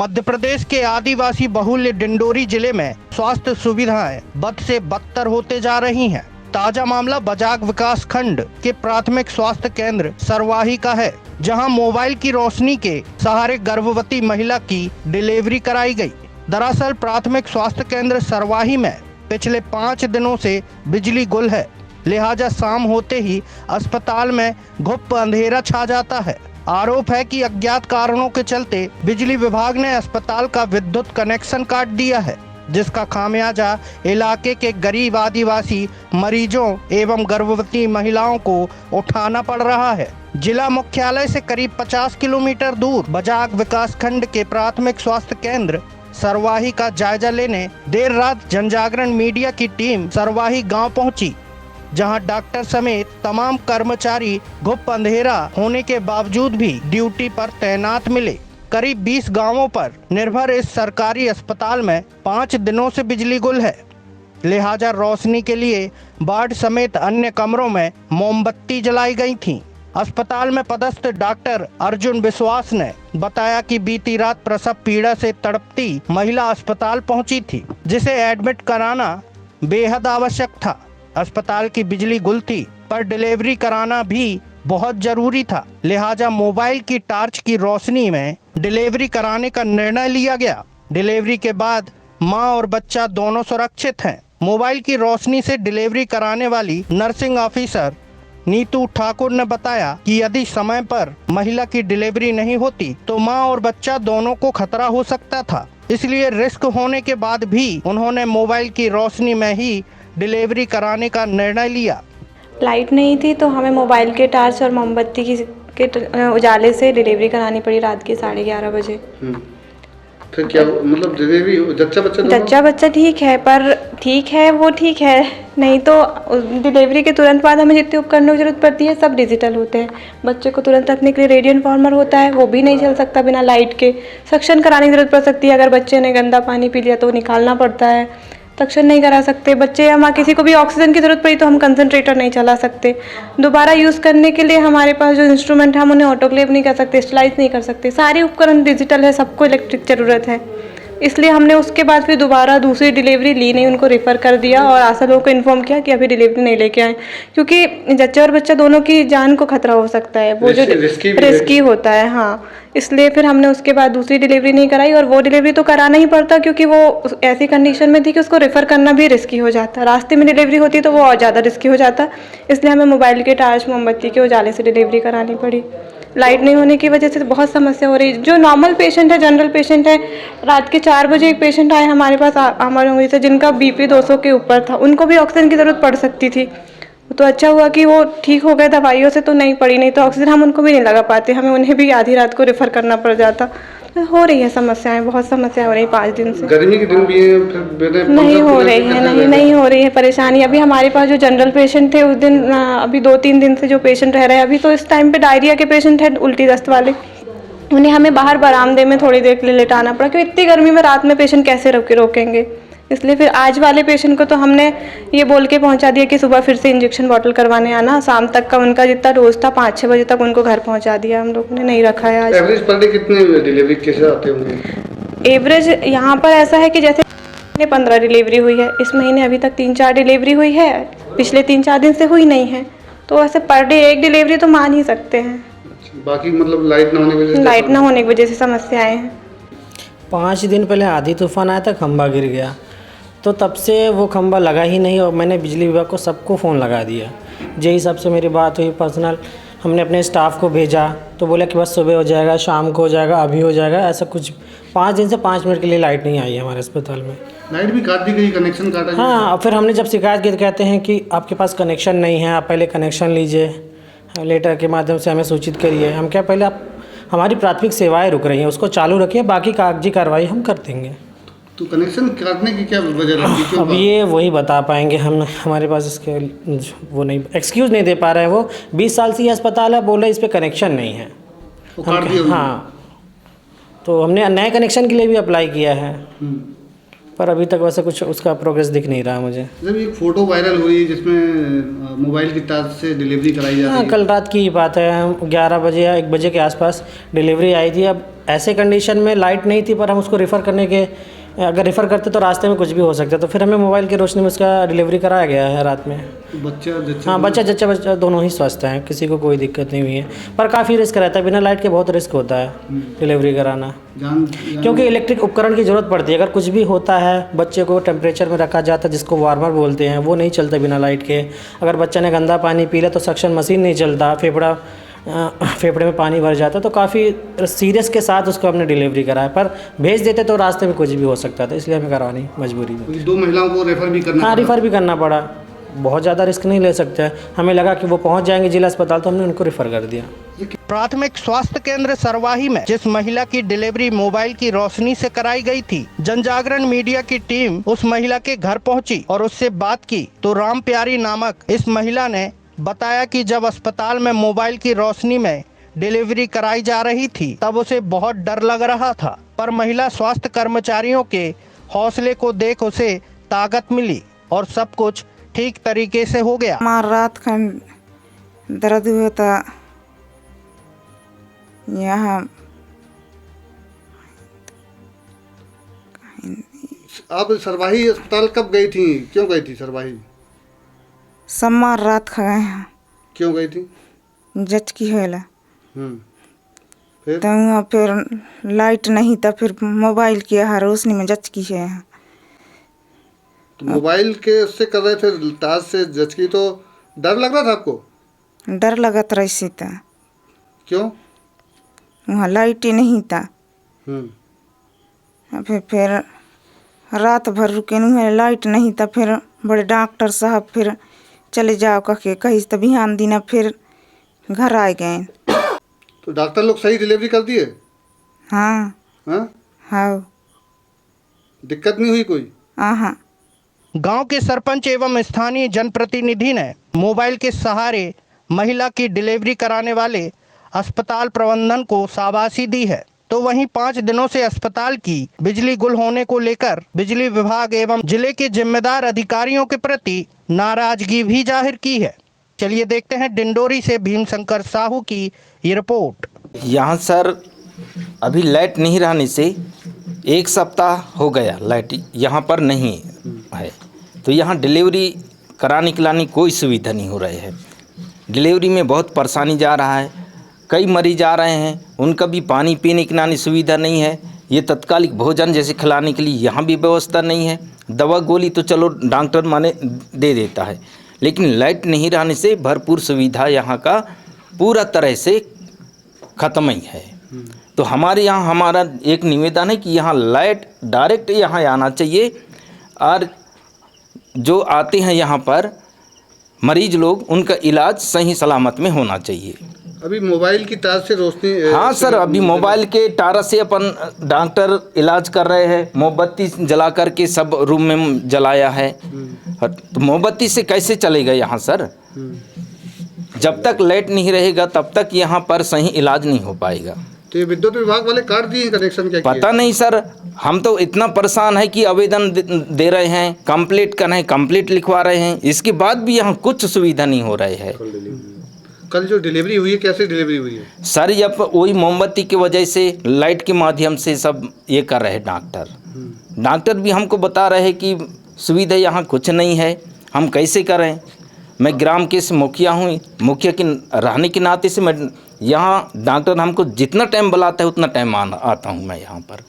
मध्य प्रदेश के आदिवासी बहुल्य डिंडोरी जिले में स्वास्थ्य सुविधाएं बद से बदतर होते जा रही हैं। ताजा मामला बजाग विकास खंड के प्राथमिक स्वास्थ्य केंद्र सरवाही का है, जहां मोबाइल की रोशनी के सहारे गर्भवती महिला की डिलीवरी कराई गई। दरअसल प्राथमिक स्वास्थ्य केंद्र सरवाही में पिछले 5 दिनों से बिजली गुल है, लिहाजा शाम होते ही अस्पताल में घुप अंधेरा छा जाता है। आरोप है कि अज्ञात कारणों के चलते बिजली विभाग ने अस्पताल का विद्युत कनेक्शन काट दिया है, जिसका खामियाजा इलाके के गरीब आदिवासी मरीजों एवं गर्भवती महिलाओं को उठाना पड़ रहा है। जिला मुख्यालय से करीब 50 किलोमीटर दूर बजाग विकास खंड के प्राथमिक स्वास्थ्य केंद्र सरवाही का जायजा लेने देर रात जनजागरण मीडिया की टीम सरवाही गांव पहुंची, जहां डॉक्टर समेत तमाम कर्मचारी घुप अंधेरा होने के बावजूद भी ड्यूटी पर तैनात मिले। करीब 20 गांवों पर निर्भर इस सरकारी अस्पताल में 5 दिनों से बिजली गुल है, लिहाजा रोशनी के लिए वार्ड समेत अन्य कमरों में मोमबत्ती जलाई गई थी। अस्पताल में पदस्थ डॉक्टर अर्जुन विश्वास ने बताया कि बीती रात प्रसव पीड़ा से तड़पती महिला अस्पताल पहुंची थी, जिसे एडमिट कराना बेहद आवश्यक था। अस्पताल की बिजली गुल थी, पर डिलीवरी कराना भी बहुत जरूरी था, लिहाजा मोबाइल की टार्च की रोशनी में डिलीवरी कराने का निर्णय लिया गया। डिलीवरी के बाद मां और बच्चा दोनों सुरक्षित हैं। मोबाइल की रोशनी से डिलीवरी कराने वाली नर्सिंग ऑफिसर नीतू ठाकुर ने बताया कि यदि समय पर महिला की डिलीवरी नहीं होती तो मां और बच्चा दोनों को खतरा हो सकता था, इसलिए रिस्क होने के बाद भी उन्होंने मोबाइल की रोशनी में ही डिलीवरी कराने का निर्णय लिया। लाइट नहीं थी तो हमें मोबाइल के टार्च और मोमबत्ती के उजाले से डिलीवरी करानी पड़ी रात के 11:30 बजे। फिर क्या मतलब डिलीवरी जच्चा बच्चा ठीक है, पर ठीक है वो ठीक है, नहीं तो डिलीवरी के तुरंत बाद हमें जितने उपकरणों की जरूरत पड़ती है सब डिजिटल होते हैं। बच्चे को तुरंत रखने के लिए रेडियो इन्फॉर्मर होता है, वो भी नहीं चल सकता बिना लाइट के। सक्शन कराने की जरूरत पड़ सकती है, अगर बच्चे ने गंदा पानी पी लिया तो निकालना पड़ता है, सक्शन नहीं करा सकते। बच्चे या माँ किसी को भी ऑक्सीजन की ज़रूरत पड़ी तो हम कंसंट्रेटर नहीं चला सकते। दोबारा यूज़ करने के लिए हमारे पास जो इंस्ट्रूमेंट है हम उन्हें ऑटोक्लेव नहीं कर सकते, स्टरलाइज नहीं कर सकते। सारे उपकरण डिजिटल है, सबको इलेक्ट्रिक ज़रूरत है, इसलिए हमने उसके बाद फिर दोबारा दूसरी डिलीवरी ली नहीं, उनको रेफ़र कर दिया और आशा लोगों को इन्फॉर्म किया कि अभी डिलीवरी नहीं लेके आए, क्योंकि जच्चा और बच्चा दोनों की जान को खतरा हो सकता है, वो जो रिस्की होता है। हाँ, इसलिए फिर हमने उसके बाद दूसरी डिलीवरी नहीं कराई, और वो डिलीवरी तो कराना ही पड़ता क्योंकि वो ऐसी कंडीशन में थी कि उसको रेफ़र करना भी रिस्की हो जाता। रास्ते में डिलीवरी होती तो वो और ज़्यादा रिस्की हो जाता, इसलिए हमें मोबाइल के टार्च मोमबत्ती के उजाले से डिलीवरी करानी पड़ी। लाइट नहीं होने की वजह से बहुत समस्या हो रही है। जो नॉर्मल पेशेंट है, जनरल पेशेंट है, रात के 4 बजे एक पेशेंट आए हमारे पास हमारे उंगली से, जिनका BP 200 के ऊपर था, उनको भी ऑक्सीजन की ज़रूरत पड़ सकती थी। तो अच्छा हुआ कि वो ठीक हो गए दवाइयों से, तो नहीं पड़ी, नहीं तो ऑक्सीजन हम उनको भी नहीं लगा पाते, हमें उन्हें भी आधी रात को रेफ़र करना पड़ जाता। तो हो रही है समस्याएं, बहुत समस्या हो रही है 5 दिन से। गर्मी के दिन भी नहीं हो रही है, नहीं हो रही है परेशानी। अभी हमारे पास जो जनरल पेशेंट थे उस दिन, अभी 2-3 दिन से जो पेशेंट रह रहे हैं, अभी तो इस टाइम पे डायरिया के पेशेंट हैं, उल्टी दस्त वाले, उन्हें हमें बाहर बरामदे में थोड़ी देर के लिए लेटाना पड़ा, क्योंकि इतनी गर्मी में रात में पेशेंट कैसे रोकेंगे। इसलिए फिर आज वाले पेशेंट को तो हमने ये बोल के पहुंचा दिया कि सुबह फिर से इंजेक्शन बॉटल करवाने आना, शाम तक का उनका जितना डोज था 5-6 बजे तक उनको घर पहुंचा दिया हम लोग ने, नहीं रखा है आज। एवरेज पर डे कितने डिलीवरी कैसे आते होंगे? एवरेज यहाँ पर ऐसा है कि जैसे 15 डिलीवरी हुई है, इस महीने अभी तक 3-4 डिलीवरी हुई है, पिछले 3-4 दिन से हुई नहीं है, तो ऐसे पर डे 1 डिलीवरी तो मान ही सकते हैं। बाकी मतलब लाइट ना होने की वजह से समस्याएं हैं। 5 दिन पहले आंधी तूफान आया था, खंबा गिर गया, तो तब से वो खंबा लगा ही नहीं, और मैंने बिजली विभाग को सबको फ़ोन लगा दिया। जेई साहब से मेरी बात हुई पर्सनल, हमने अपने स्टाफ को भेजा तो बोला कि बस सुबह हो जाएगा, शाम को हो जाएगा, अभी हो जाएगा, ऐसा कुछ। 5 दिन से 5 मिनट के लिए लाइट नहीं आई है हमारे अस्पताल में। लाइट भी काट दी गई, कनेक्शन काटा। हाँ, फिर हमने जब शिकायत की तो कहते हैं कि आपके पास कनेक्शन नहीं है, आप पहले कनेक्शन लीजिए, लेटर के माध्यम से हमें सूचित करिए। हम क्या, पहले आप हमारी प्राथमिक सेवाएँ रुक रही हैं, उसको चालू रखिए, बाकी कागजी कार्रवाई हम कर देंगे। तो कनेक्शन काटने की क्या वजह रहती है? अब ये वही बता पाएंगे, हम हमारे पास इसके वो नहीं, एक्सक्यूज़ नहीं दे पा रहे हैं। वो 20 साल से ये अस्पताल है, बोल रहे इस पर कनेक्शन नहीं है। हाँ, तो हमने नए कनेक्शन के लिए भी अप्लाई किया है, पर अभी तक वैसे कुछ उसका प्रोग्रेस दिख नहीं रहा मुझे। जब एक फ़ोटो वायरल हुई जिसमें मोबाइल की टार्च से डिलीवरी कराई जा रही है। कल रात की बात है, 11 बजे या 1 बजे के आसपास डिलीवरी आई थी। अब ऐसे कंडीशन में लाइट नहीं थी, पर हम उसको रेफ़र करने के अगर रेफ़र करते तो रास्ते में कुछ भी हो सकता, तो फिर हमें मोबाइल की रोशनी में उसका डिलीवरी कराया गया है रात में। बच्चा हाँ, बच्चा दोनों ही स्वस्थ हैं, किसी को कोई दिक्कत नहीं हुई है, पर काफ़ी रिस्क रहता है, बिना लाइट के बहुत रिस्क होता है डिलीवरी कराना, क्योंकि इलेक्ट्रिक उपकरण की ज़रूरत पड़ती है। अगर कुछ भी होता है, बच्चे को टेम्परेचर में रखा जाता है जिसको वार्मर बोलते हैं, वो नहीं चलता बिना लाइट के। अगर बच्चा ने गंदा पानी पी लिया तो सक्शन मशीन नहीं चलता, फेफड़े में पानी भर जाता, तो काफ़ी सीरियस के साथ उसको हमने डिलीवरी कराया, पर भेज देते तो रास्ते में कुछ भी हो सकता था, इसलिए हमें करवानी मजबूरी में। 2 महिलाओं को रेफर भी करना हाँ, रेफ़र भी करना पड़ा, बहुत ज़्यादा रिस्क नहीं ले सकते। हमें लगा कि वो पहुंच जाएंगे जिला अस्पताल, तो हमने उनको रेफ़र कर दिया। प्राथमिक स्वास्थ्य केंद्र सरवाही में जिस महिला की डिलीवरी मोबाइल की रोशनी से कराई गई थी, जनजागरण मीडिया की टीम उस महिला के घर पहुंची और उससे बात की तो राम प्यारी नामक इस महिला ने बताया कि जब अस्पताल में मोबाइल की रोशनी में डिलीवरी कराई जा रही थी तब उसे बहुत डर लग रहा था, पर महिला स्वास्थ्य कर्मचारियों के हौसले को देख उसे ताकत मिली और सब कुछ ठीक तरीके से हो गया। हमार रात का दर्द हुआ था यहाँ। आप सरवाही अस्पताल कब गई थी, क्यों गई थी सरवाही? समार रात खा गए हैं। क्यों गई थी? जच की हेला फिर तो वहाँ फिर लाइट नहीं था, फिर मोबाइल की रोशनी में जच की है। तो मोबाइल के उससे कर रहे थे, ताज से जच की, तो डर लग रहा था आपको? डर लगत रही था, क्यों? वहाँ लाइट ही नहीं था। फिर रात भर रुके नहीं, लाइट नहीं था, फिर बड़े डॉक्टर साहब फिर चले जाओ कह कहीं तो बिहान दीना फिर घर आ गए। तो डॉक्टर लोग सही डिलीवरी कर दिए? हाँ हाँ, दिक्कत नहीं हुई कोई? हाँ। गांव के सरपंच एवं स्थानीय जनप्रतिनिधि ने मोबाइल के सहारे महिला की डिलीवरी कराने वाले अस्पताल प्रबंधन को शाबाशी दी है। तो वहीं 5 दिनों से अस्पताल की बिजली गुल होने को लेकर बिजली विभाग एवं जिले के जिम्मेदार अधिकारियों के प्रति नाराजगी भी जाहिर की है। चलिए देखते हैं डिंडोरी से भीमशंकर साहू की ये रिपोर्ट। यहाँ सर अभी लाइट नहीं रहने से 1 सप्ताह हो गया, लाइट यहाँ पर नहीं है, तो यहाँ डिलीवरी कराने खिलाने कोई सुविधा नहीं हो रही है। डिलीवरी में बहुत परेशानी जा रहा है, कई मरीज आ रहे हैं, उनका भी पानी पीने की नानी सुविधा नहीं है। ये तत्कालिक भोजन जैसे खिलाने के लिए यहाँ भी व्यवस्था नहीं है। दवा गोली तो चलो डॉक्टर माने दे देता है, लेकिन लाइट नहीं रहने से भरपूर सुविधा यहाँ का पूरा तरह से ख़त्म ही है। तो हमारे यहाँ हमारा एक निवेदन है कि यहाँ लाइट डायरेक्ट यहाँ आना चाहिए, और जो आते हैं यहाँ पर मरीज लोग, उनका इलाज सही सलामत में होना चाहिए। अभी मोबाइल की तार से रोशनी? हाँ सर, अभी मोबाइल के टारा से अपन डॉक्टर इलाज कर रहे हैं, मोमबत्ती जला करके सब रूम में जलाया है, तो मोमबत्ती से कैसे चलेगा यहाँ सर? जब तक लाइट नहीं रहेगा तब तक यहाँ पर सही इलाज नहीं हो पाएगा। तो ये विद्युत विभाग वाले काट दिए कनेक्शन क्या? पता नहीं सर, हम तो इतना परेशान है कि आवेदन दे रहे हैं, कंप्लीट कर रहे हैं, कंप्लीट लिखवा रहे हैं, इसके बाद भी यहाँ कुछ सुविधा नहीं हो रही है। कल जो डिलीवरी हुई है, कैसे डिलीवरी हुई है सर? ये वही मोमबत्ती की वजह से, लाइट के माध्यम से सब ये कर रहे हैं डॉक्टर भी हमको बता रहे हैं कि सुविधा यहाँ कुछ नहीं है, हम कैसे करें। मैं ग्राम के मुखिया हूँ, मुखिया के रहने के नाते से मैं यहाँ डॉक्टर हमको जितना टाइम बुलाता है उतना टाइम आता हूँ मैं यहाँ पर।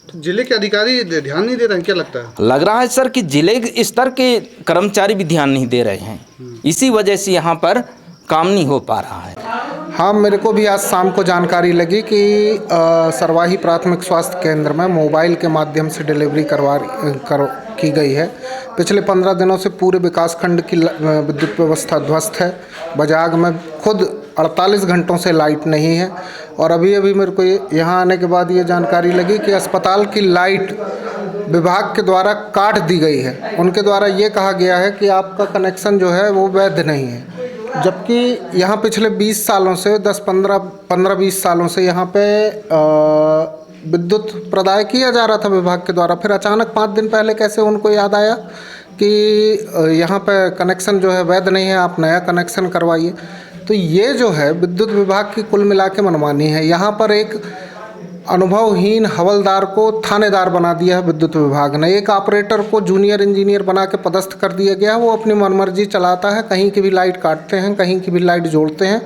तो जिले के अधिकारी ध्यान नहीं दे रहे हैं, क्या लगता है? लग रहा है सर कि जिले स्तर के कर्मचारी भी ध्यान नहीं दे रहे हैं, इसी वजह से यहाँ पर काम नहीं हो पा रहा है। हाँ, मेरे को भी आज शाम को जानकारी लगी कि सरवाही प्राथमिक स्वास्थ्य केंद्र में मोबाइल के माध्यम से डिलीवरी की गई है। पिछले 15 दिनों से पूरे विकासखंड की विद्युत व्यवस्था ध्वस्त है। बजाग में खुद 48 घंटों से लाइट नहीं है, और अभी मेरे को यहाँ आने के बाद ये जानकारी लगी कि अस्पताल की लाइट विभाग के द्वारा काट दी गई है। उनके द्वारा ये कहा गया है कि आपका कनेक्शन जो है वो वैध नहीं है, जबकि यहाँ पिछले 20 सालों से 15-20 सालों से यहाँ पे विद्युत प्रदाय किया जा रहा था विभाग के द्वारा। फिर अचानक 5 दिन पहले कैसे उनको याद आया कि यहाँ पे कनेक्शन जो है वैध नहीं है, आप नया कनेक्शन करवाइए। तो ये जो है विद्युत विभाग की कुल मिला के मनमानी है। यहाँ पर एक अनुभवहीन हवलदार को थानेदार बना दिया है विद्युत विभाग ने। एक ऑपरेटर को जूनियर इंजीनियर बना के पदस्थ कर दिया गया है। वो अपनी मनमर्जी चलाता है, कहीं की भी लाइट काटते हैं, कहीं की भी लाइट जोड़ते हैं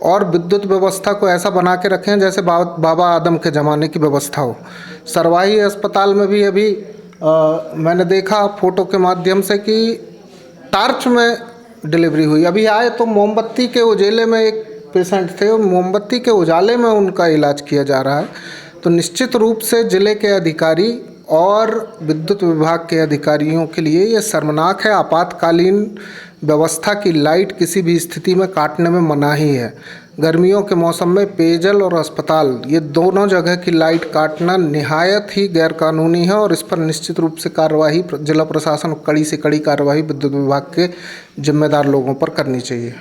और विद्युत व्यवस्था को ऐसा बना के रखे हैं जैसे बाबा आदम के ज़माने की व्यवस्था हो। सरवाही अस्पताल में भी अभी मैंने देखा फोटो के माध्यम से कि टार्च में डिलीवरी हुई। अभी आए तो मोमबत्ती के उजाले में एक पेशेंट थे, मोमबत्ती के उजाले में उनका इलाज किया जा रहा है। तो निश्चित रूप से ज़िले के अधिकारी और विद्युत विभाग के अधिकारियों के लिए ये शर्मनाक है। आपातकालीन व्यवस्था की लाइट किसी भी स्थिति में काटने में मनाही है। गर्मियों के मौसम में पेयजल और अस्पताल ये दोनों जगह की लाइट काटना निहायत ही गैरकानूनी है और इस पर निश्चित रूप से कार्रवाई जिला प्रशासन कड़ी से कड़ी कार्रवाई विद्युत विभाग के जिम्मेदार लोगों पर करनी चाहिए।